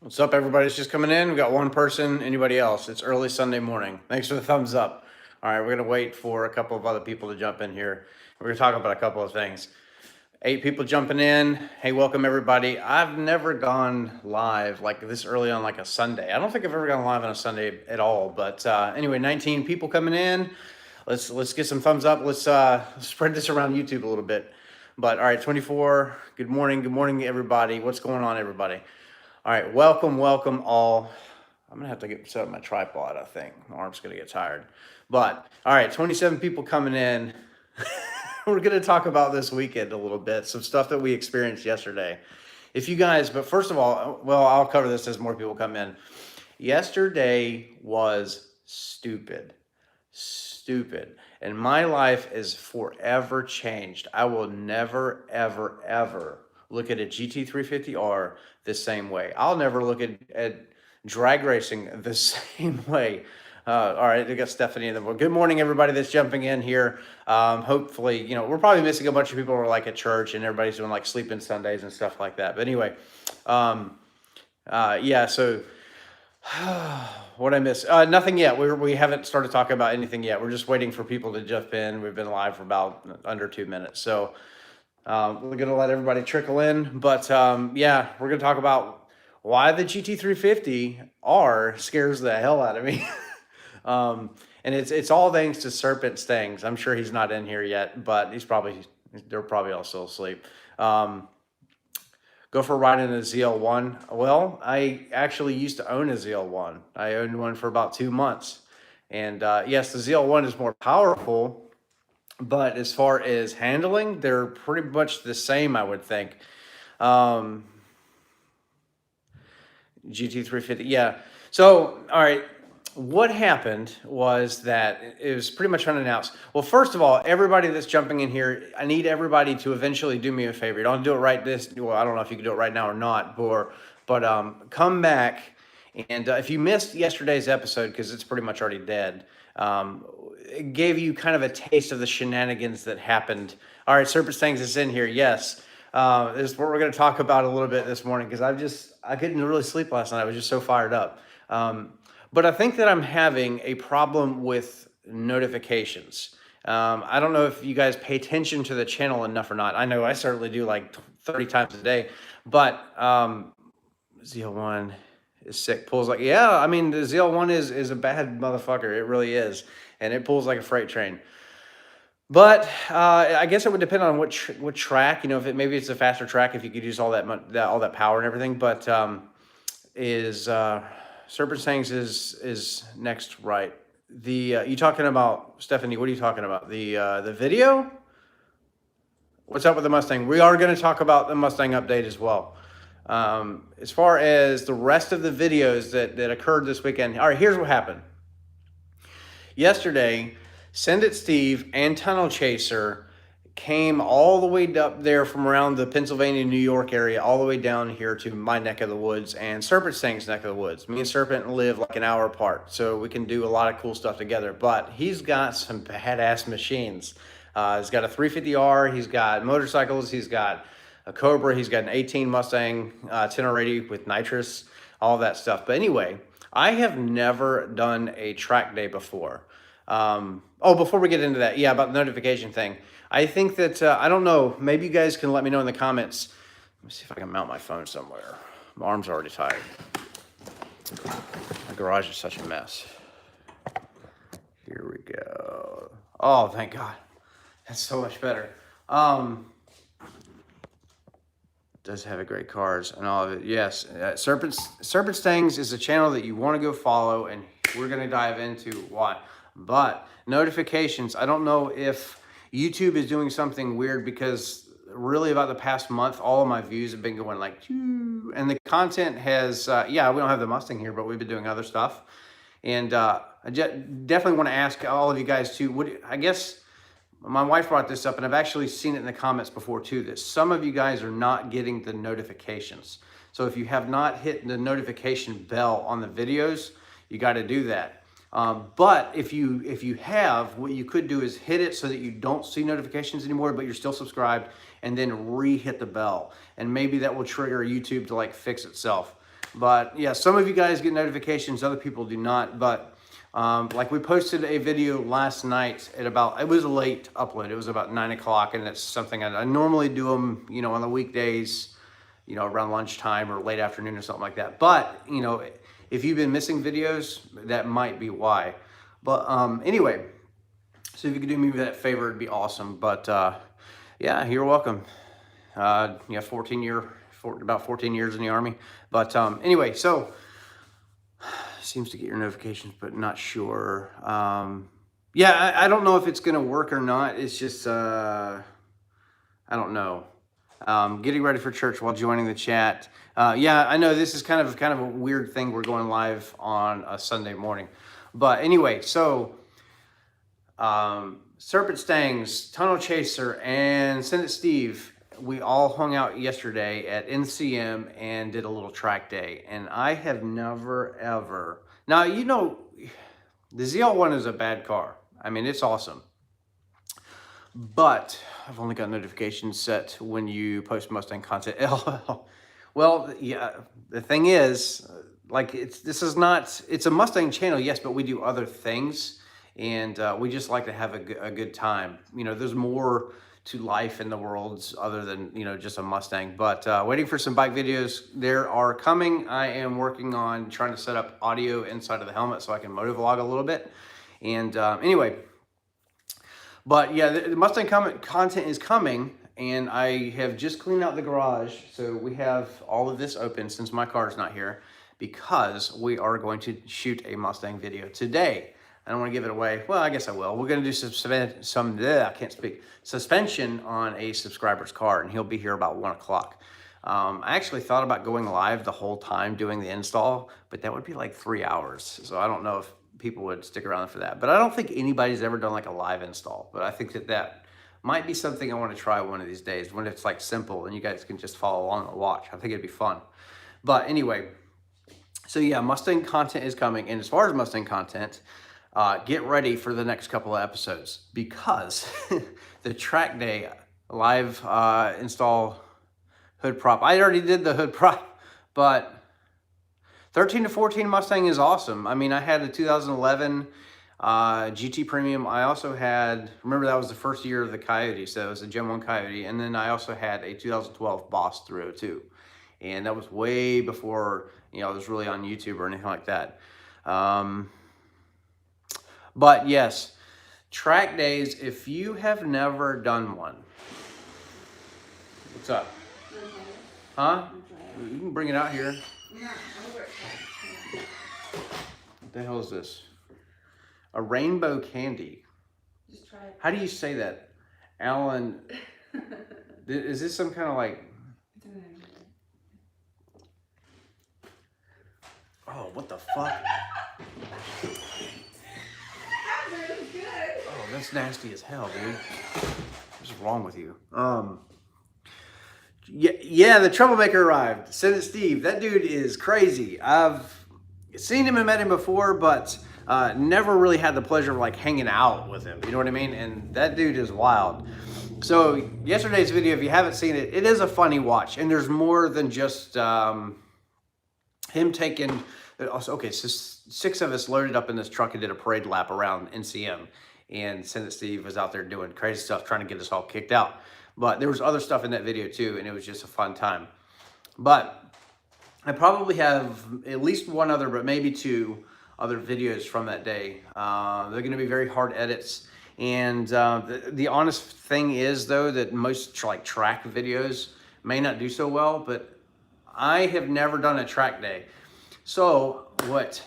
What's up, everybody? It's just coming in. We got one person. Anybody else? It's early Sunday morning. Thanks for the thumbs up. All right, we're going to wait for a couple of other people to jump in here. We're going to talk about a couple of things. 8 people jumping in. Hey, welcome, everybody. I've never gone live like this early on like a Sunday. I don't think I've ever gone live on a Sunday at all. But anyway, 19 people coming in. Let's get some thumbs up. Let's spread this around YouTube a little bit. But all right, 24. Good morning, everybody. What's going on, everybody? All right, welcome all. I'm gonna have to set up my tripod, I think. My arm's gonna get tired. But, all right, 27 people coming in. We're gonna talk about this weekend a little bit, some stuff that we experienced yesterday. If you guys, but first of all, well, I'll cover this as more people come in. Yesterday was stupid. And my life is forever changed. I will never, ever look at a GT350R the same way. I'll never look at drag racing the same way. All right, we got Stephanie in the morning. Good morning, everybody that's jumping in here. Hopefully, we're probably missing a bunch of people who are like at church and everybody's doing like sleeping Sundays and stuff like that. But anyway, yeah, so what I miss? Nothing yet. We haven't started talking about anything yet. We're just waiting for people to jump in. We've been live for about under 2 minutes. So we're going to let everybody trickle in. But yeah, we're going to talk about why the GT350R scares the hell out of me. And it's all thanks to Serpent Stangs. I'm sure he's not in here yet, but they're probably all still asleep. Go for a ride in a ZL1. Well, I actually used to own a ZL1. I owned one for about 2 months. And yes, the ZL1 is more powerful, but as far as handling, they're pretty much the same, I would think. GT350, yeah. So, all right, what happened was that it was pretty much unannounced. Well, first of all, everybody that's jumping in here, I need everybody to eventually do me a favor. You don't do it right well, I don't know if you can do it right now or not, but come back. And if you missed yesterday's episode, because it's pretty much already dead, it gave you kind of a taste of the shenanigans that happened. All right, Serpent Stangs is in here, yes. This is what we're going to talk about a little bit this morning, because I couldn't really sleep last night. I was just so fired up. But I think that I'm having a problem with notifications. I don't know if you guys pay attention to the channel enough or not. I know I certainly do, like 30 times a day. But ZL1 is sick. Pulls like, yeah, I mean, the ZL1 is a bad motherfucker. It really is. And it pulls like a freight train. But I guess it would depend on what track. If maybe it's a faster track, if you could use all that power and everything. But Serpent Stangs is next, right? You talking about, Stephanie? What are you talking about? The video? What's up with the Mustang? We are going to talk about the Mustang update as well. As far as the rest of the videos that occurred this weekend, all right, here's what happened. Yesterday, Send It Steve and Tunnel Chaser came all the way up there from around the Pennsylvania, New York area, all the way down here to my neck of the woods and Serpent Stang's neck of the woods. Me and Serpent live like an hour apart, so we can do a lot of cool stuff together. But he's got some badass machines. He's got a 350R, he's got motorcycles, he's got a Cobra, he's got an 18 Mustang 1080 with nitrous, all that stuff. But anyway, I have never done a track day before. Before we get into that, yeah, about the notification thing. I think that, I don't know, maybe you guys can let me know in the comments. Let me see if I can mount my phone somewhere. My arm's already tired. My garage is such a mess. Here we go. Oh, thank God. That's so much better. Does have a great cars and all of it. Yes, Serpent Stangs is a channel that you want to go follow, and we're going to dive into why. But notifications, I don't know if YouTube is doing something weird, because really about the past month, all of my views have been going like, and the content has, yeah, we don't have the Mustang here, but we've been doing other stuff. And I definitely want to ask all of you guys too, I guess my wife brought this up, and I've actually seen it in the comments before too, that some of you guys are not getting the notifications. So if you have not hit the notification bell on the videos, you got to do that. But if you have, what you could do is hit it so that you don't see notifications anymore, but you're still subscribed, and then re-hit the bell. And maybe that will trigger YouTube to like fix itself. But yeah, some of you guys get notifications, other people do not. But like we posted a video last night at about, it was a late upload. It was about 9 o'clock, and it's something I normally do them, you know, on the weekdays, you know, around lunchtime or late afternoon or something like that. But, you know, if you've been missing videos, that might be why. But anyway, so if you could do me that favor, it'd be awesome. But yeah, you're welcome. Yeah, about 14 years in the Army. But anyway, so seems to get your notifications, but not sure. Yeah, I don't know if it's gonna work or not. It's just I don't know. Getting ready for church while joining the chat. Yeah, I know this is kind of a weird thing. We're going live on a Sunday morning, but anyway, so Serpent Stangs, Tunnel Chaser, and Send It Steve, we all hung out yesterday at NCM and did a little track day. And I have never ever, now you know, the ZL1 is a bad car. I mean, it's awesome. But I've only got notifications set when you post Mustang content. Well, yeah, the thing is, like, it's a Mustang channel, yes, but we do other things, and we just like to have a good time. You know, there's more to life in the world other than, you know, just a Mustang. But waiting for some bike videos. There are coming. I am working on trying to set up audio inside of the helmet so I can motovlog a little bit. And anyway, but yeah, the Mustang content is coming, and I have just cleaned out the garage. So we have all of this open since my car is not here, because we are going to shoot a Mustang video today. I don't want to give it away. Well, I guess I will. We're going to do I can't speak, suspension on a subscriber's car, and he'll be here about 1 o'clock. I actually thought about going live the whole time doing the install, but that would be like 3 hours. So I don't know if people would stick around for that. But I don't think anybody's ever done like a live install. But I think that might be something I want to try one of these days when it's like simple and you guys can just follow along and watch. I think it'd be fun. But anyway, so yeah, Mustang content is coming. And as far as Mustang content, get ready for the next couple of episodes, because the track day live install hood prop. I already did the hood prop, but 13 to 14 Mustang is awesome. I mean, I had a 2011 GT Premium. I also had, remember that was the first year of the Coyote, so it was a Gen 1 Coyote. And then I also had a 2012 Boss 302. And that was way before, you know, it was really on YouTube or anything like that. But yes, track days, if you have never done one. What's up? Huh? You can bring it out here. What the hell is this? A rainbow candy. Just try it. How do you say that? Alan, is this some kind of like... Oh, what the fuck? Oh, that's nasty as hell, dude. What's wrong with you? Yeah, the troublemaker arrived. Send It Steve. That dude is crazy. I've seen him and met him before, but never really had the pleasure of like hanging out with him. You know what I mean? And that dude is wild. So yesterday's video, if you haven't seen it, it is a funny watch, and there's more than just him taking. Okay, so 6 of us loaded up in this truck and did a parade lap around NCM, and Send It Steve was out there doing crazy stuff, trying to get us all kicked out. But there was other stuff in that video too, and it was just a fun time. But I probably have at least one other, but maybe 2 other videos from that day. They're going to be very hard edits. And the honest thing is, though, that most like track videos may not do so well, but I have never done a track day. So what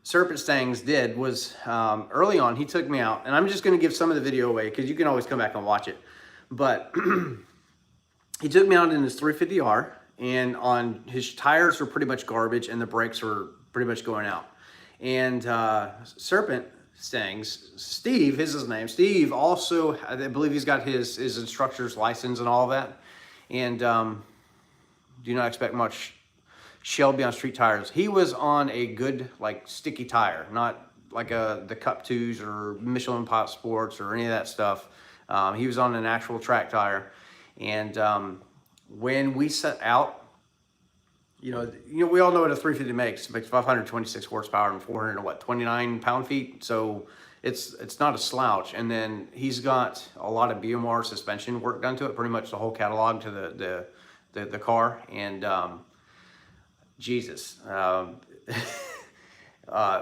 Serpent Stangs did was early on, he took me out, and I'm just going to give some of the video away because you can always come back and watch it. But he took me out in his 350R, and on his tires were pretty much garbage, and the brakes were pretty much going out. And Serpent Stangs, Steve is his name. Steve also, I believe he's got his instructor's license and all of that. And do not expect much Shelby on street tires. He was on a good, like, sticky tire, not like the Cup 2s or Michelin Pot Sports or any of that stuff. He was on an actual track tire. And when we set out, we all know what a 350 makes. It makes 526 horsepower and 429 pound-feet. So it's not a slouch. And then he's got a lot of BMR suspension work done to it, pretty much the whole catalog to the car. And Jesus,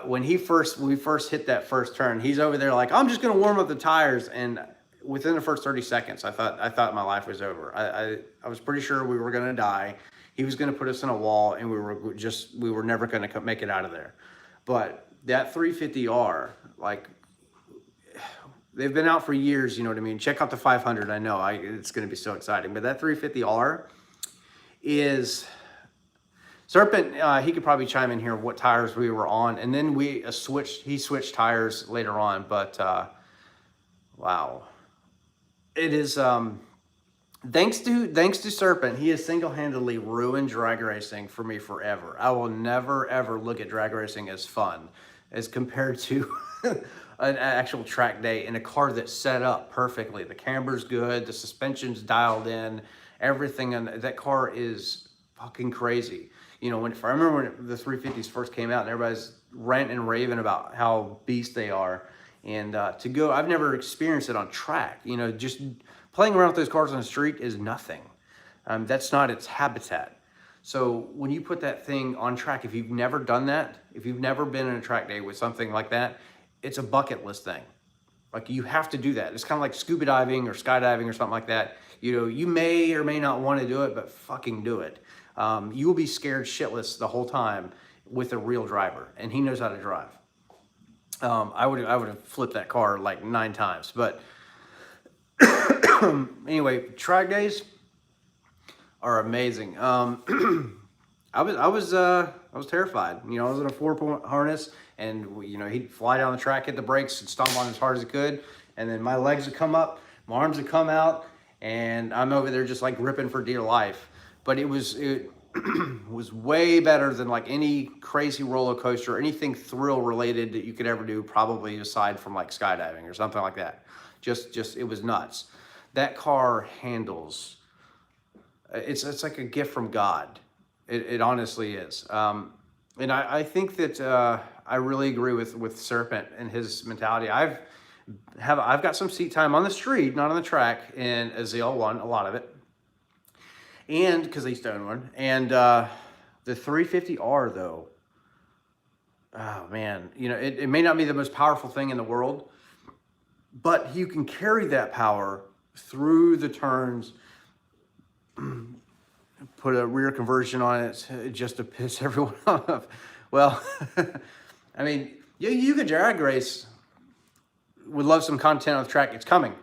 when we first hit that first turn, he's over there like, I'm just gonna warm up the tires, and within the first 30 seconds, I thought my life was over. I was pretty sure we were gonna die. He was gonna put us in a wall, and we were never gonna make it out of there. But that 350R, like, they've been out for years, you know what I mean? Check out the 500. I know it's gonna be so exciting, but that 350R is. Serpent, he could probably chime in here what tires we were on, and then he switched tires later on, but wow. It is, thanks to Serpent, he has single-handedly ruined drag racing for me forever. I will never, ever look at drag racing as fun as compared to an actual track day in a car that's set up perfectly. The camber's good, the suspension's dialed in, everything, and that car is fucking crazy. I remember when the 350s first came out and everybody's ranting and raving about how beast they are. And I've never experienced it on track. Just playing around with those cars on the street is nothing. That's not its habitat. So when you put that thing on track, if you've never done that, if you've never been in a track day with something like that, it's a bucket list thing. Like, you have to do that. It's kind of like scuba diving or skydiving or something like that. You may or may not want to do it, but fucking do it. You will be scared shitless the whole time with a real driver, and he knows how to drive. I would have flipped that car like 9 times, but anyway, track days are amazing. I was terrified. I was in a 4-point harness, and he'd fly down the track, hit the brakes, and stomp on as hard as he could, and then my legs would come up, my arms would come out, and I'm over there just like ripping for dear life. But it was way better than like any crazy roller coaster or anything thrill related that you could ever do, probably aside from like skydiving or something like that. Just it was nuts. That car handles. It's like a gift from God. It honestly is. And I think that I really agree with Serpent and his mentality. I've got some seat time on the street, not on the track, in a ZL1, a lot of it. And because I used to own one. And the 350R, though, oh man, it may not be the most powerful thing in the world, but you can carry that power through the turns, put a rear conversion on it just to piss everyone off. Well, I mean, you could drag race. Would love some content on the track. It's coming.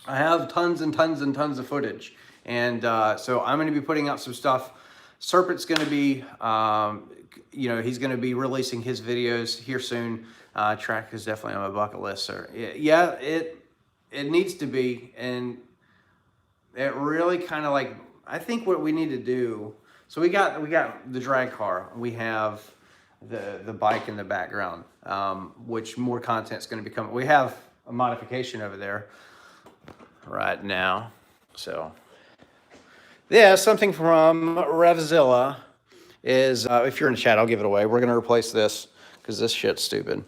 I have tons and tons and tons of footage. And so I'm going to be putting out some stuff. Serpent's going to be, he's going to be releasing his videos here soon. Track is definitely on my bucket list. So yeah, it needs to be. And it really kind of like, I think what we need to do. So we got the drag car. We have the bike in the background, which more content's going to be coming. We have a modification over there right now. So yeah, something from Revzilla is, if you're in the chat, I'll give it away. We're going to replace this because this shit's stupid.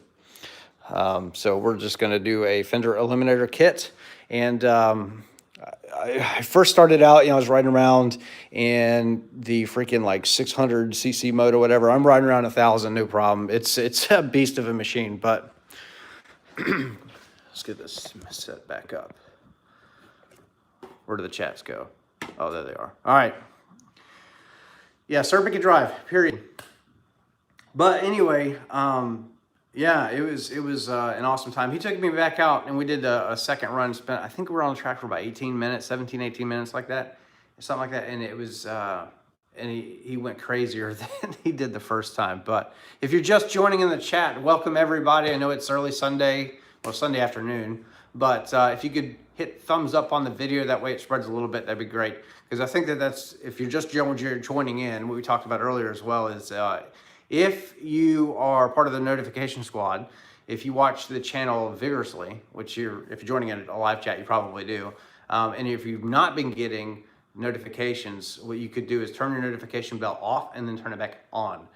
So we're just going to do a fender eliminator kit. And I first started out, I was riding around in the freaking like 600cc mode or whatever. I'm riding around 1,000, no problem. It's a beast of a machine, but let's get this set back up. Where do the chats go? Oh, there they are. All right. Yeah, Serpent can drive, period. But anyway, yeah, it was an awesome time. He took me back out, and we did a second run. I think we were on the track for about 18 minutes, 17, 18 minutes like that, something like that. And it was, and he went crazier than he did the first time. But if you're just joining in the chat, welcome everybody. I know it's early Sunday, well, Sunday afternoon. But if you could hit thumbs up on the video, that way it spreads a little bit, that'd be great. Because I think that's, if you're just joining in, what we talked about earlier as well is, if you are part of the notification squad, if you watch the channel vigorously, which if you're joining in a live chat, you probably do. And if you've not been getting notifications, what you could do is turn your notification bell off and then turn it back on.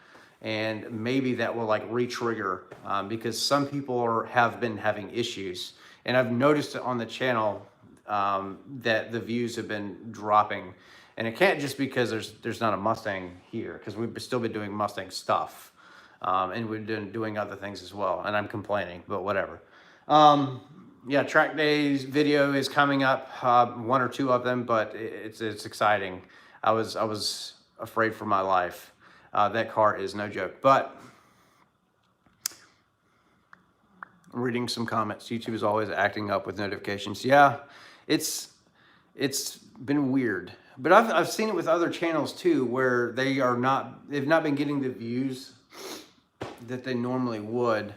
And maybe that will like re-trigger, because some people have been having issues. And I've noticed it on the channel, that the views have been dropping. And it can't just because there's not a Mustang here, because we've still been doing Mustang stuff. And we've been doing other things as well. And I'm complaining, but whatever. Yeah, track days video is coming up, 1 or 2 of them, but it's exciting. I was afraid for my life. That car is no joke. But reading some comments, YouTube is always acting up with notifications. Yeah, it's been weird. But I've seen it with other channels too, where they've not been getting the views that they normally would.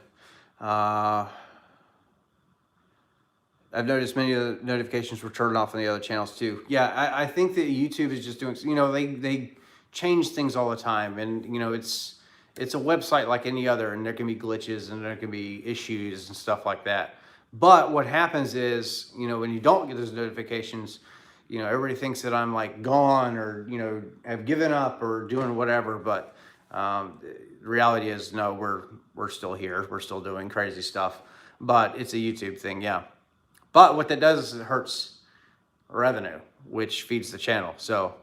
I've noticed many of the notifications were turned off on the other channels too. Yeah, I think that YouTube is just doing, they change things all the time, and it's a website like any other, and there can be glitches and there can be issues and stuff like that. But what happens is, when you don't get those notifications, everybody thinks that I'm like gone or, have given up or doing whatever. But the reality is, no, we're still here. We're still doing crazy stuff. But it's a YouTube thing, yeah. But what that does is it hurts revenue, which feeds the channel. So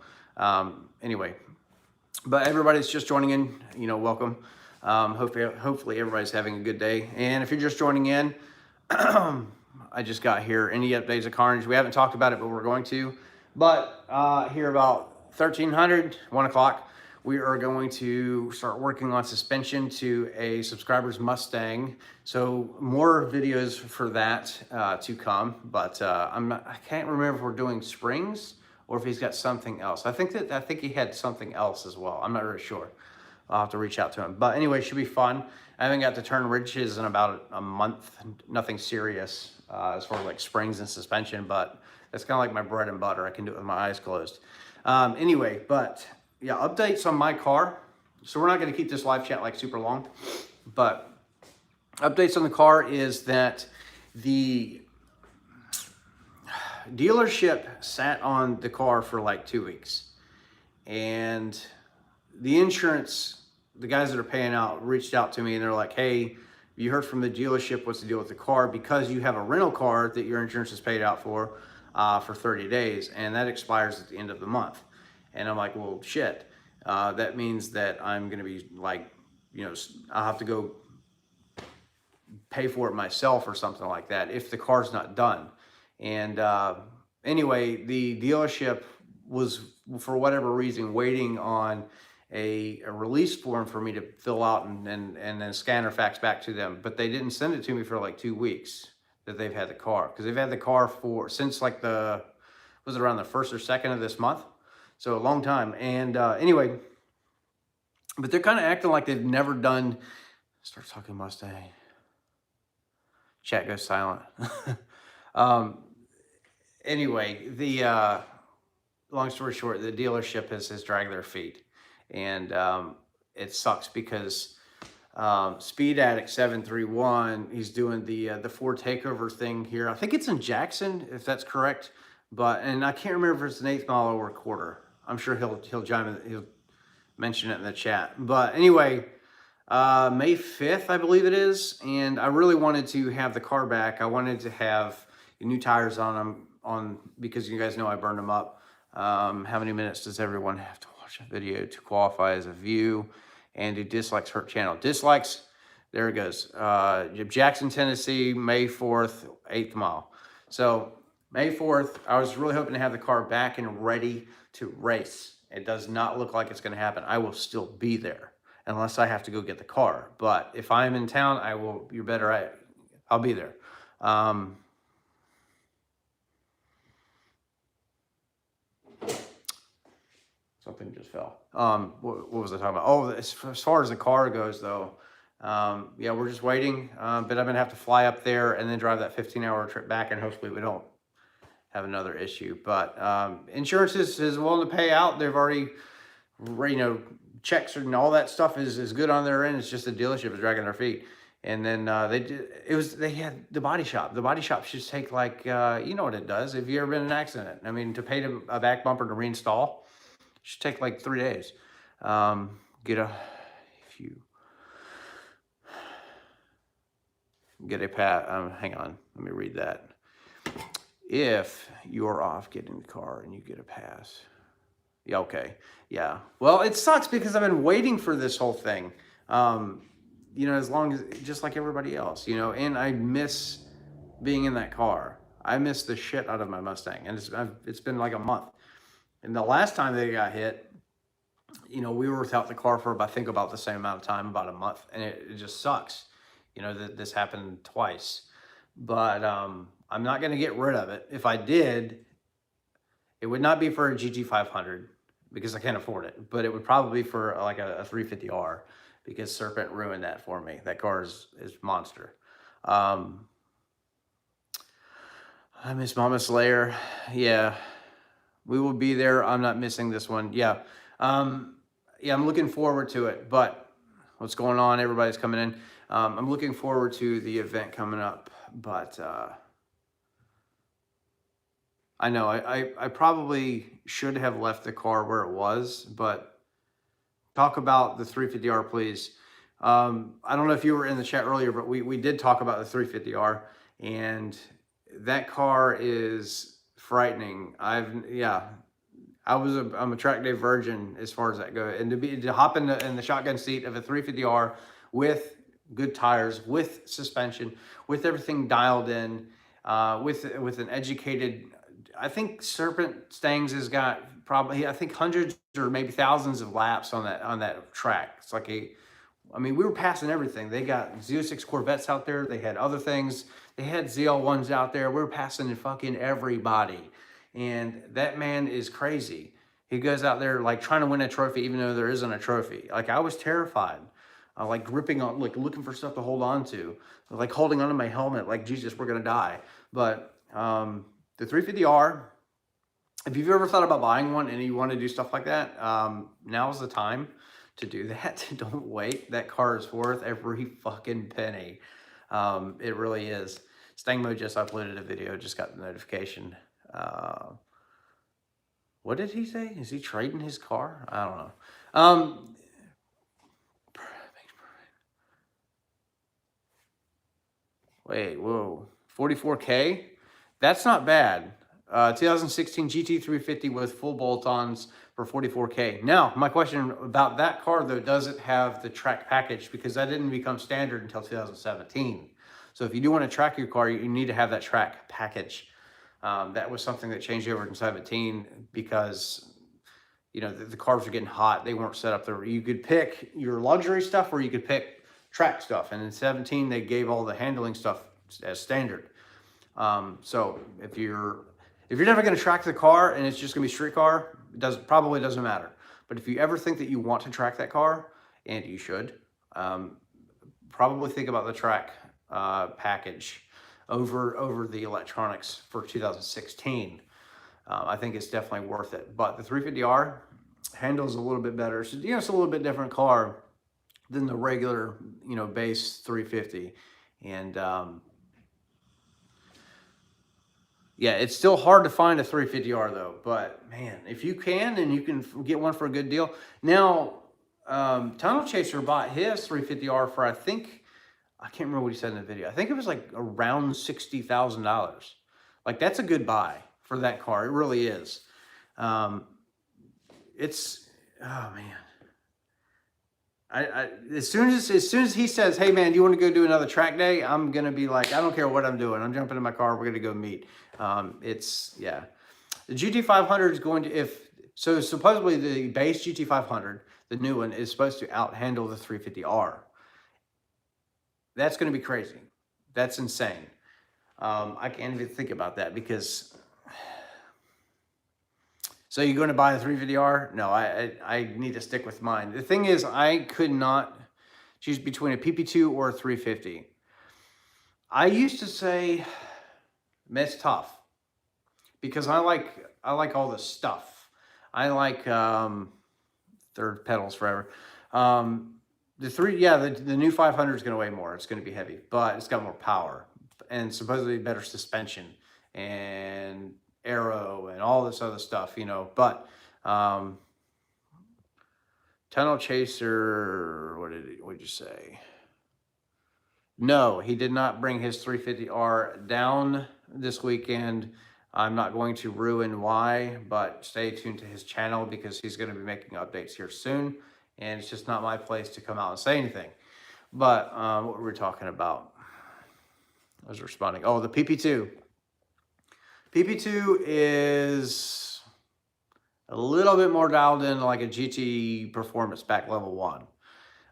anyway, but everybody's just joining in, welcome. Hopefully everybody's having a good day. And if you're just joining in, I just got here. Any updates of Carnage? We haven't talked about it, but we're going to. But here about 1300, 1 o'clock, we are going to start working on suspension to a subscriber's Mustang. So more videos for that to come. But I can't remember if we're doing springs or if he's got something else. I think he had something else as well. I'm not really sure. I'll have to reach out to him. But anyway, it should be fun. I haven't got to turn wrenches in about a month. Nothing serious as far as like springs and suspension, but that's kind of like my bread and butter. I can do it with my eyes closed. Anyway, but yeah, updates on my car. So we're not going to keep this live chat like super long, but updates on the car is that the dealership sat on the car for like 2 weeks, and the insurance, the guys that are paying out, reached out to me and they're like, hey, you heard from the dealership what's the deal with the car, because you have a rental car that your insurance is paid out for 30 days, and that expires at the end of the month. And I'm like, well, shit. That means that I'm going to be like, I'll have to go pay for it myself or something like that if the car's not done. And anyway, the dealership was, for whatever reason, waiting on a release form for me to fill out and then scan or fax back to them. But they didn't send it to me for like 2 weeks that they've had the car. Because they've had the car since like was it around the 1st or 2nd of this month? So a long time. And anyway, but they're kind of acting like they've never done, start talking Mustang. Chat goes silent. Anyway, the long story short, the dealership has dragged their feet. And it sucks because Speed Addict 731, he's doing the Ford takeover thing here. I think it's in Jackson, if that's correct. And I can't remember if it's an 1/8 mile or a quarter. I'm sure he'll mention it in the chat. But anyway, May 5th, I believe it is. And I really wanted to have the car back. I wanted to have new tires on them because you guys know I burned them up. How many minutes does everyone have to watch a video to qualify as a view? And do dislikes hurt channel? Dislikes, there it goes. Jackson, Tennessee, May 4th, 1/8 mile. So May 4th, I was really hoping to have the car back and ready to race. It does not look like it's going to happen. I will still be there unless I have to go get the car. But if I'm in town, I will. You're better. I'll be there. Something just fell. What was I talking about? Oh, as far as the car goes, though, yeah, we're just waiting. But I'm going to have to fly up there and then drive that 15-hour trip back, and hopefully we don't have another issue. But insurance is willing to pay out. They've already, checks and all that stuff is good on their end. It's just the dealership is dragging their feet. And then they had the body shop. The body shop should take like, you know what it does. If you ever been in an accident, I mean, to paint a back bumper to reinstall, it should take like 3 days. If you get a hang on, let me read that. If you're off getting the car and you get a pass. Yeah, okay. Yeah. Well, it sucks because I've been waiting for this whole thing. You know, as long as, just like everybody else, you know, and I miss being in that car. I miss the shit out of my Mustang, and it's been like a month. And the last time they got hit, you know, we were without the car for, I think, about the same amount of time, about a month, and it just sucks, you know, that this happened twice. But I'm not going to get rid of it. If I did, it would not be for a GT500 because I can't afford it, but it would probably be for like a 350R because Serpent ruined that for me. That car is monster. I miss Mama Slayer. Yeah, we will be there. I'm not missing this one. Yeah. Yeah, I'm looking forward to it, but what's going on? Everybody's coming in. I'm looking forward to the event coming up, but I know I probably should have left the car where it was, but talk about the 350R, please. I don't know if you were in the chat earlier, but we did talk about the 350R, and that car is frightening. I'm a track day virgin as far as that goes, and to hop in the shotgun seat of a 350R with good tires, with suspension, with everything dialed in, with an educated. I think Serpent Stangs has got probably, I think, hundreds or maybe thousands of laps on that track. It's like I mean, we were passing everything. They got Z06 Corvettes out there. They had other things. They had ZL1s out there. We were passing fucking everybody. And that man is crazy. He goes out there like trying to win a trophy, even though there isn't a trophy. Like, I was terrified. Like gripping on, like looking for stuff to hold on to. Like holding onto my helmet, like, Jesus, we're going to die. But the 350R, if you've ever thought about buying one and you want to do stuff like that, now's the time to do that. Don't wait. That car is worth every fucking penny. It really is. Stangmo just uploaded a video, just got the notification. What did he say? Is he trading his car? I don't know. Wait, whoa. 44K? That's not bad. 2016 GT350 with full bolt-ons for 44K. Now, my question about that car, though, does it have the track package? Because that didn't become standard until 2017. So if you do want to track your car, you need to have that track package. That was something that changed over in 17 because, you know, the cars were getting hot. They weren't set up there. You could pick your luxury stuff or you could pick track stuff. And in 17, they gave all the handling stuff as standard. So if you're never going to track the car and it's just going to be street car, probably doesn't matter. But if you ever think that you want to track that car, and you should, probably think about the track package over the electronics for 2016. I think it's definitely worth it. But the 350R handles a little bit better. So, you know, it's a little bit different car than the regular, you know, base 350. And yeah, it's still hard to find a 350R though, but man, if you can and you can get one for a good deal. Now, Tunnel Chaser bought his 350R for, I can't remember what he said in the video. I think it was like around $60,000. Like, that's a good buy for that car. It really is. Oh man. As soon as he says, hey man, do you want to go do another track day? I'm going to be like, I don't care what I'm doing. I'm jumping in my car. We're going to go meet. Yeah. The GT500 is going to, so supposedly the base GT500, the new one, is supposed to outhandle the 350R. That's going to be crazy. That's insane. I can't even think about that because, so you're going to buy a 350R? No, I need to stick with mine. The thing is, I could not choose between a PP2 or a 350. I used to say, man, it's tough because I like all the stuff. I like third pedals forever. the new 500 is going to weigh more. It's going to be heavy, but it's got more power and supposedly better suspension and aero and all this other stuff, you know. But Tunnel Chaser, what did you say? No, he did not bring his 350R down this weekend. I'm not going to ruin why, but stay tuned to his channel because he's going to be making updates here soon. And it's just not my place to come out and say anything. But what were we talking about? I was responding. Oh, the PP2. PP2 is a little bit more dialed in like a GT Performance back level 1.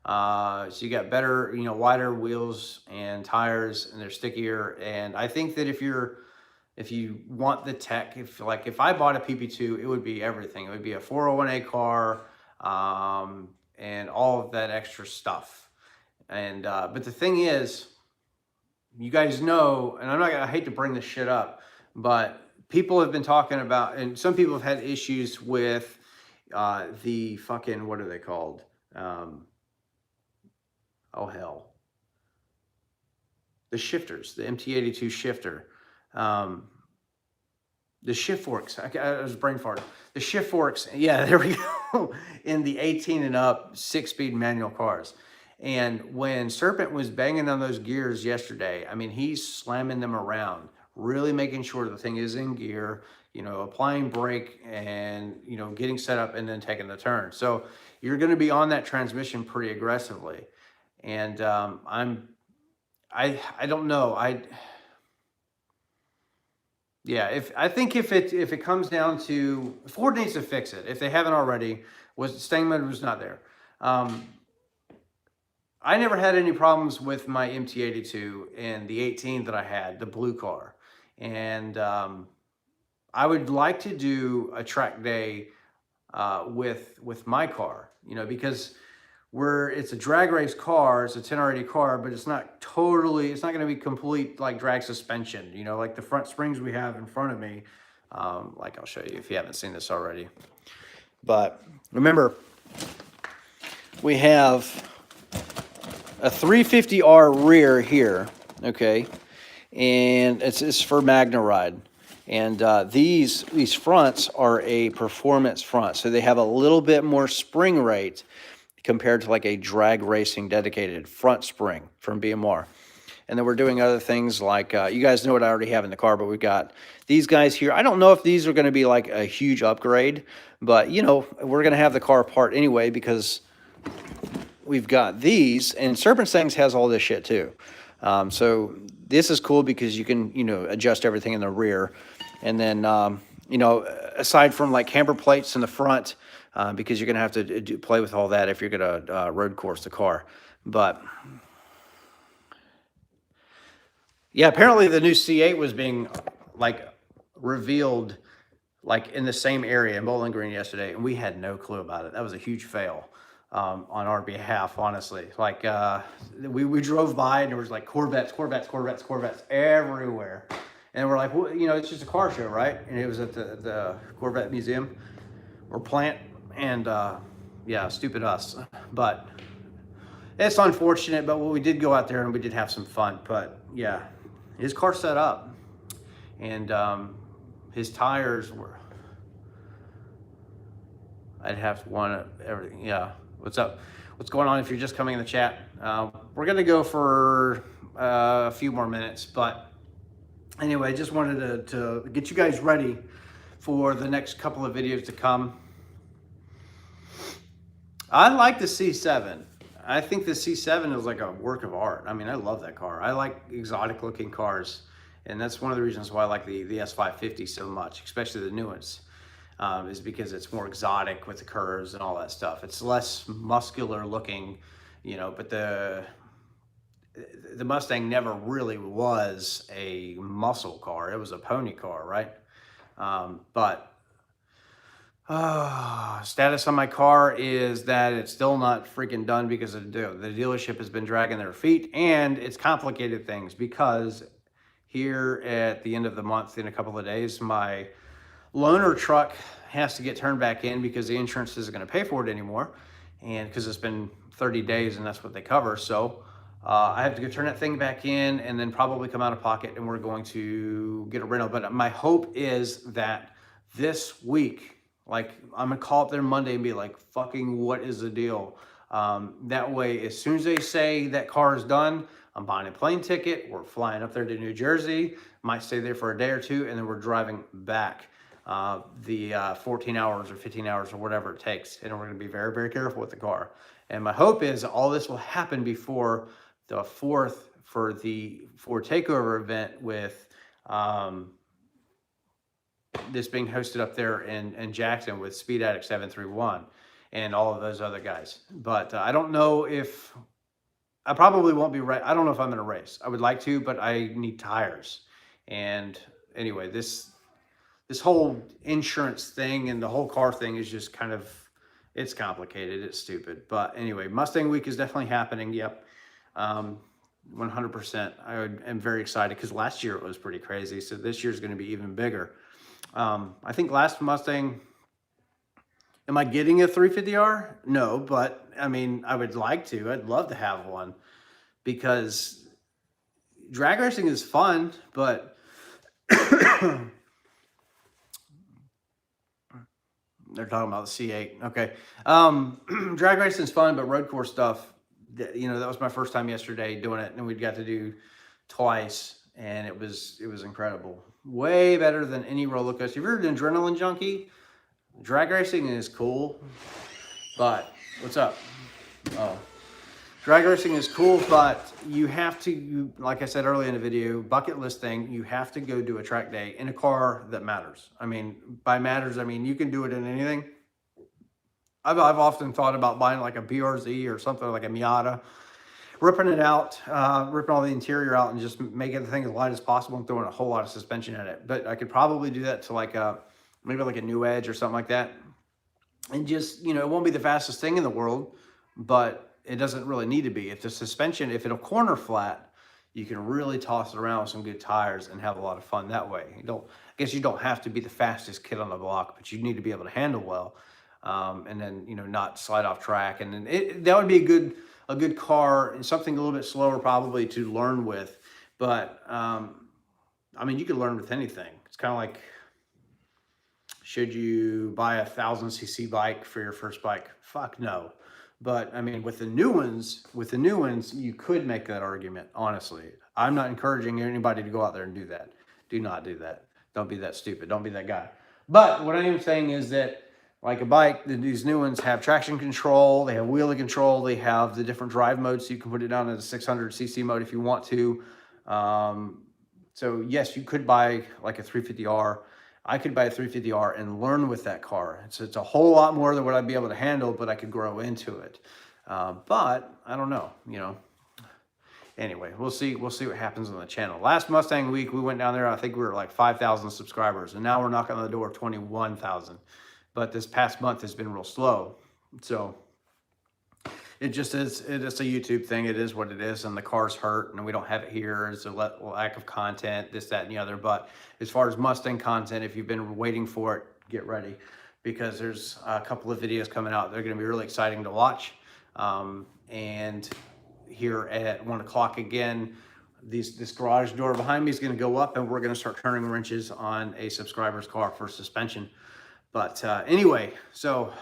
So you got better, you know, wider wheels and tires, and they're stickier. And I think that if you want the tech, if I bought a PP2, it would be everything. It would be a 401A car, and all of that extra stuff. And but the thing is, you guys know, and I hate to bring this shit up, but people have been talking about, and some people have had issues with the fucking, what are they called? Oh hell, the shifters, the MT82 shifter, the shift forks. I was brain farting. The shift forks, yeah, there we go, in the 18 and up 6-speed manual cars. And when Serpent was banging on those gears yesterday, I mean, he's slamming them around, really making sure the thing is in gear, you know, applying brake and, you know, getting set up and then taking the turn. So you're going to be on that transmission pretty aggressively. And I don't know. I think if it comes down to, Ford needs to fix it if they haven't already. Stangman was not there. I never had any problems with my MT82 and the 18 that I had, the blue car. And I would like to do a track day with my car, you know, because it's a drag race car, it's a 10R80 car, but it's not going to be complete like drag suspension, you know, like the front springs we have in front of me. Like I'll show you if you haven't seen this already. But remember, we have a 350R rear here, okay, and it's for Magna Ride. And these fronts are a performance front, so they have a little bit more spring rate compared to like a drag racing dedicated front spring from BMR. And then we're doing other things like, you guys know what I already have in the car, but we've got these guys here. I don't know if these are going to be like a huge upgrade, but you know, we're going to have the car apart anyway because we've got these, and Serpent Things has all this shit too. So this is cool because you can, you know, adjust everything in the rear. And then, you know, aside from like camber plates in the front, because you're going to have to play with all that if you're going to road course the car. But yeah, apparently the new C8 was being like revealed like in the same area in Bowling Green yesterday, and we had no clue about it. That was a huge fail on our behalf, honestly. Like we drove by and there was like Corvettes everywhere. And we're like, well, you know, it's just a car show, right? And it was at the Corvette Museum or plant. And yeah, stupid us. But it's unfortunate, but we did go out there and we did have some fun. But yeah, his car set up, and his tires were, I'd have to want everything. Yeah, what's up? What's going on if you're just coming in the chat? We're gonna go for a few more minutes, but anyway, I just wanted to get you guys ready for the next couple of videos to come. I like the C7. I think the C7 is like a work of art. I mean, I love that car. I like exotic looking cars, and that's one of the reasons why I like the S550 so much, especially the new ones, is because it's more exotic with the curves and all that stuff. It's less muscular looking, you know, but the Mustang never really was a muscle car. It was a pony car, right? But status on my car is that it's still not freaking done because the dealership has been dragging their feet, and it's complicated things because here at the end of the month, in a couple of days, my loaner truck has to get turned back in because the insurance isn't going to pay for it anymore, and because it's been 30 days, and that's what they cover. So I have to go turn that thing back in and then probably come out of pocket, and we're going to get a rental. But my hope is that this week, like, I'm gonna call up there Monday and be like, fucking, what is the deal? That way, as soon as they say that car is done, I'm buying a plane ticket. We're flying up there to New Jersey, might stay there for a day or two, and then we're driving back the 14 hours or 15 hours or whatever it takes. And we're gonna be very, very careful with the car. And my hope is all this will happen before the 4th for the Ford Takeover event with this being hosted up there in Jackson with Speed Addict 731 and all of those other guys. But I don't know if, I probably won't be right. I don't know if I'm going to race. I would like to, but I need tires. And anyway, this whole insurance thing and the whole car thing is just kind of, it's complicated. It's stupid. But anyway, Mustang Week is definitely happening. Yep. 100%. I am very excited because last year it was pretty crazy. So this year is going to be even bigger. I think last Mustang, am I getting a 350R? No, but I mean, I would like to. I'd love to have one because drag racing is fun, but they're talking about the C8. Okay. Drag racing is fun, but road course stuff, you know, that was my first time yesterday doing it, and we got to do twice, and it was incredible. Way better than any roller coaster. If you're an adrenaline junkie, drag racing is cool, but what's up? Oh, drag racing is cool, but you have to, like I said earlier in the video, bucket list thing, you have to go do a track day in a car that matters. I mean, by matters, I mean, you can do it in anything. I've often thought about buying like a BRZ or something like a Miata, ripping it out, ripping all the interior out and just making the thing as light as possible and throwing a whole lot of suspension at it. But I could probably do that to like maybe like a New Edge or something like that. And just, you know, it won't be the fastest thing in the world, but it doesn't really need to be. If the suspension, if it'll corner flat, you can really toss it around with some good tires and have a lot of fun that way. I guess you don't have to be the fastest kid on the block, but you need to be able to handle well. And then, you know, not slide off track. And then that would be a good car and something a little bit slower probably to learn with. But, I mean, you can learn with anything. It's kind of like, should you buy a 1,000cc bike for your first bike? Fuck no. But I mean, with the new ones, you could make that argument, honestly. I'm not encouraging anybody to go out there and do that. Do not do that. Don't be that stupid. Don't be that guy. But what I am saying is that, like a bike, these new ones have traction control, they have wheelie control, they have the different drive modes, so you can put it down in a 600cc mode if you want to. So yes, you could buy like a 350R. I could buy a 350R and learn with that car. So it's a whole lot more than what I'd be able to handle, but I could grow into it. But I don't know, you know. Anyway, we'll see what happens on the channel. Last Mustang Week, we went down there, I think we were like 5,000 subscribers, and now we're knocking on the door of 21,000. But this past month has been real slow. So it just is, it's a YouTube thing. It is what it is. And the car's hurt and we don't have it here. It's a lack of content, this, that, and the other. But as far as Mustang content, if you've been waiting for it, get ready. Because there's a couple of videos coming out. They're going to be really exciting to watch. And here at 1 o'clock again, this garage door behind me is going to go up and we're going to start turning wrenches on a subscriber's car for suspension. But anyway, so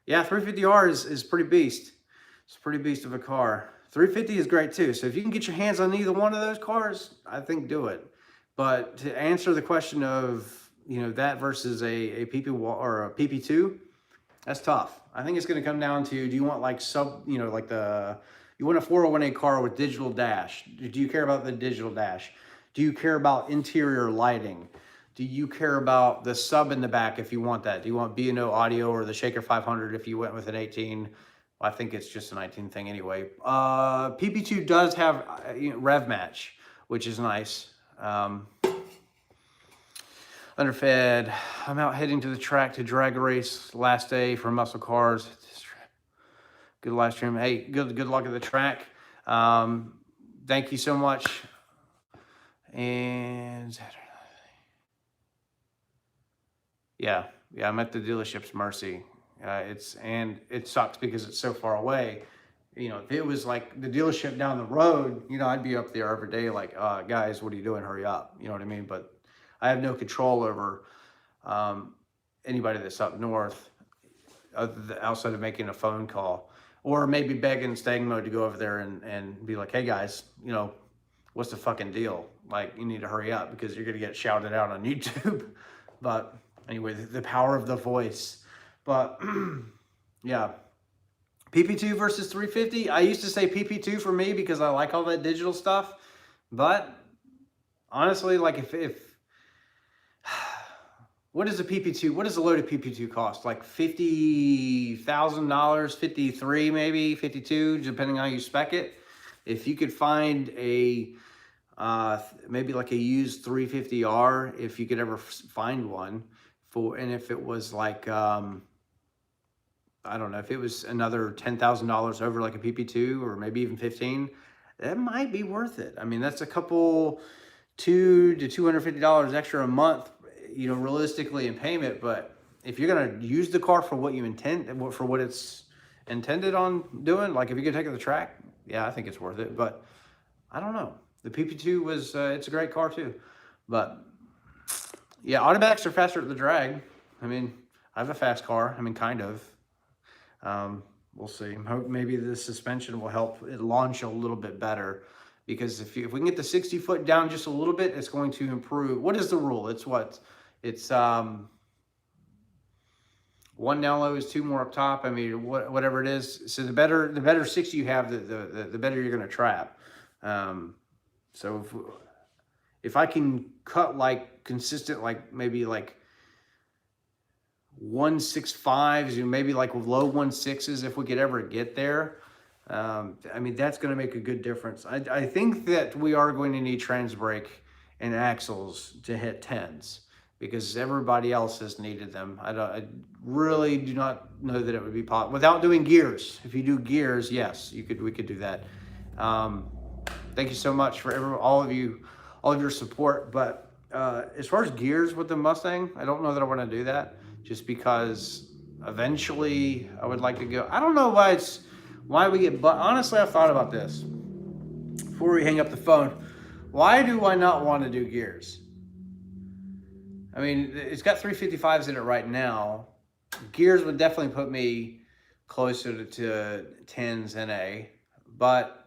yeah, 350R is pretty beast. It's a pretty beast of a car. 350 is great too. So if you can get your hands on either one of those cars, I think do it. But to answer the question of, you know, that versus a PP or a PP2, that's tough. I think it's going to come down to, do you want like you know, like you want a 401A car with digital dash? Do you care about the digital dash? Do you care about interior lighting? Do you care about the sub in the back if you want that? Do you want B&O audio or the Shaker 500 if you went with an 18? Well, I think it's just a 19 thing anyway. PP2 does have rev match, which is nice. Underfed. I'm out heading to the track to drag race last day for muscle cars. Good live stream. Hey, good luck at the track. Thank you so much. And yeah, I'm at the dealership's mercy. And it sucks because it's so far away. You know, if it was like the dealership down the road, you know, I'd be up there every day like, guys, what are you doing? Hurry up. You know what I mean? But I have no control over anybody that's up north outside of making a phone call, or maybe begging staying mode to go over there and be like, hey guys, you know, what's the fucking deal? Like, you need to hurry up because you're going to get shouted out on YouTube. But anyway, the power of the voice. But yeah, PP2 versus 350. I used to say PP2 for me because I like all that digital stuff. But honestly, like if what is a PP2? What does a loaded PP2 cost? Like $50,000, 53 maybe, 52, depending on how you spec it. If you could find a maybe like a used 350R, if you could ever find one and if it was like I don't know, if it was another $10,000 over like a PP2 or maybe even 15, that might be worth it. I mean, that's a couple $200 to $250 extra a month, you know, realistically in payment. But if you're gonna use the car for what you intend, for what it's intended on doing, like if you could take it to the track, yeah, I think it's worth it. But I don't know. The PP2 was, it's a great car too. But yeah, automatics are faster at the drag. I mean, I have a fast car. I mean, kind of. We'll see. Maybe the suspension will help it launch a little bit better, because if we can get the 60 foot down just a little bit, it's going to improve. What is the rule? It's what? It's one down low is two more up top. I mean, whatever it is. So the better 60 you have, the better you're going to trap. So if I can cut like consistent, like maybe like 165s, you know, maybe like low 16s, if we could ever get there, I mean, that's going to make a good difference. I think that we are going to need trans brake and axles to hit 10s, because everybody else has needed them. I really do not know that it would be possible without doing gears. If you do gears, yes, we could do that. Thank you so much for all of your support. But as far as gears with the Mustang, I don't know that I want to do that, just because eventually I would like to go. I don't know why we get, but honestly, I've thought about this before we hang up the phone. Why do I not want to do gears? I mean, it's got 355s in it right now. Gears would definitely put me closer to 10s NA, but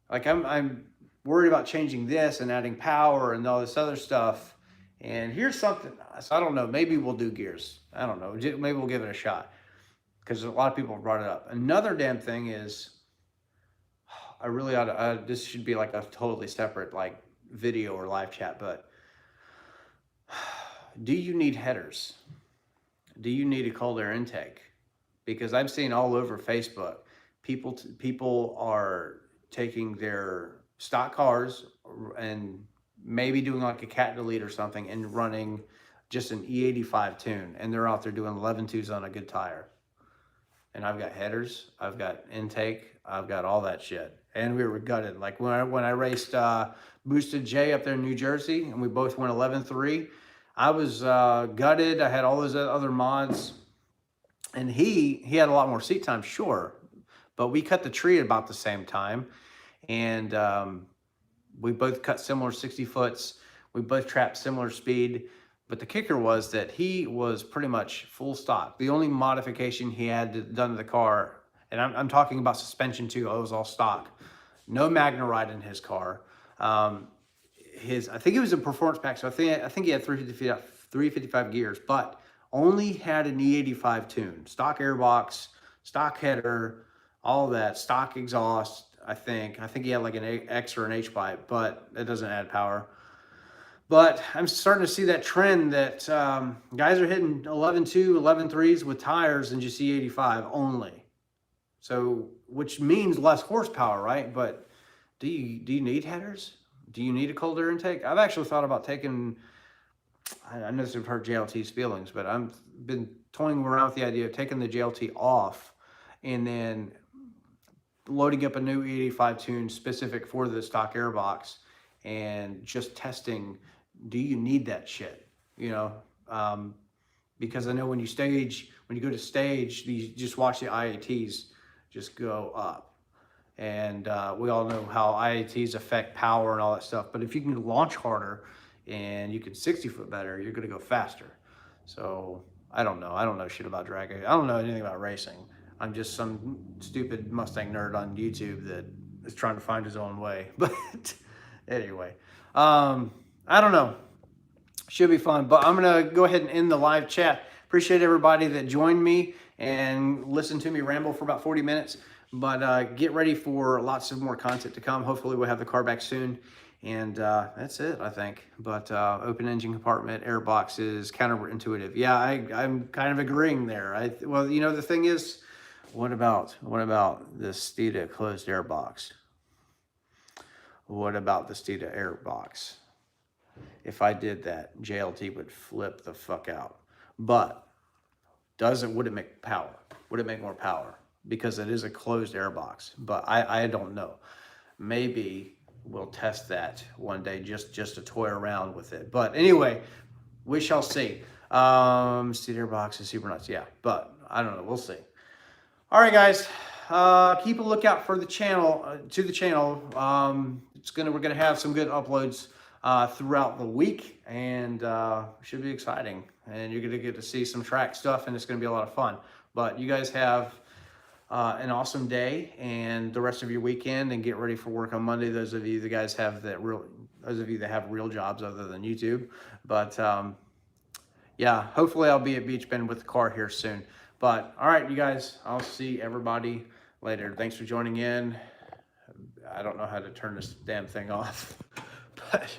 like I'm worried about changing this and adding power and all this other stuff. And here's something, so I don't know, maybe we'll do gears. I don't know, maybe we'll give it a shot, because a lot of people have brought it up. Another damn thing is, I really ought to, this should be like a totally separate like video or live chat, but do you need headers? Do you need a cold air intake? Because I've seen all over Facebook, people are taking their stock cars and maybe doing like a cat delete or something and running just an E85 tune, and they're out there doing 11.2s on a good tire. And I've got headers, I've got intake, I've got all that shit. And we were gutted. Like when I raced Boosted J up there in New Jersey, and we both went 11.3, I was gutted. I had all those other mods, and he had a lot more seat time, sure, but we cut the tree at about the same time, and we both cut similar 60 foots. We both trapped similar speed. But the kicker was that he was pretty much full stock. The only modification he had done to the car, and I'm talking about suspension too, it was all stock. No Magna Ride in his car. I think it was a performance pack, so I think he had 355 gears, but only had an E85 tune. Stock airbox, stock header, all that, stock exhaust. I think he had like an X or an H pipe, but it doesn't add power. But I'm starting to see that trend that guys are hitting 11.2, 11.3s with tires and just E85 only. So, which means less horsepower, right? But do you need headers? Do you need a cold air intake? I've actually thought about taking, I know this would hurt JLT's feelings, but I've been toying around with the idea of taking the JLT off and then loading up a new E85 tune specific for the stock airbox and just testing, do you need that shit? You know, because I know when you when you go to stage, you just watch the IATs just go up. And we all know how IATs affect power and all that stuff. But if you can launch harder and you can 60-foot better, you're going to go faster. So I don't know. I don't know shit about drag. I don't know anything about racing. I'm just some stupid Mustang nerd on YouTube that is trying to find his own way. But anyway, I don't know. Should be fun. But I'm going to go ahead and end the live chat. Appreciate everybody that joined me and listened to me ramble for about 40 minutes. But get ready for lots of more content to come. Hopefully we'll have the car back soon. And that's it, I think. But open engine compartment, air boxes, counterintuitive. Yeah, I'm kind of agreeing there. Well, you know, the thing is, what about the Steeda closed air box? What about the Steeda air box? If I did that, JLT would flip the fuck out. But would it make power? Would it make more power? Because it is a closed air box. But I don't know. Maybe we'll test that one day just to toy around with it. But anyway, we shall see. Steeda air box is super nuts. Yeah, but I don't know. We'll see. All right, guys. Keep a lookout for the channel. We're gonna have some good uploads throughout the week, and should be exciting. And you're gonna get to see some track stuff, and it's gonna be a lot of fun. But you guys have an awesome day and the rest of your weekend, and get ready for work on Monday. Those of you that have real jobs other than YouTube. But yeah, hopefully I'll be at Beach Bend with the car here soon. But all right, you guys, I'll see everybody later. Thanks for joining in. I don't know how to turn this damn thing off, but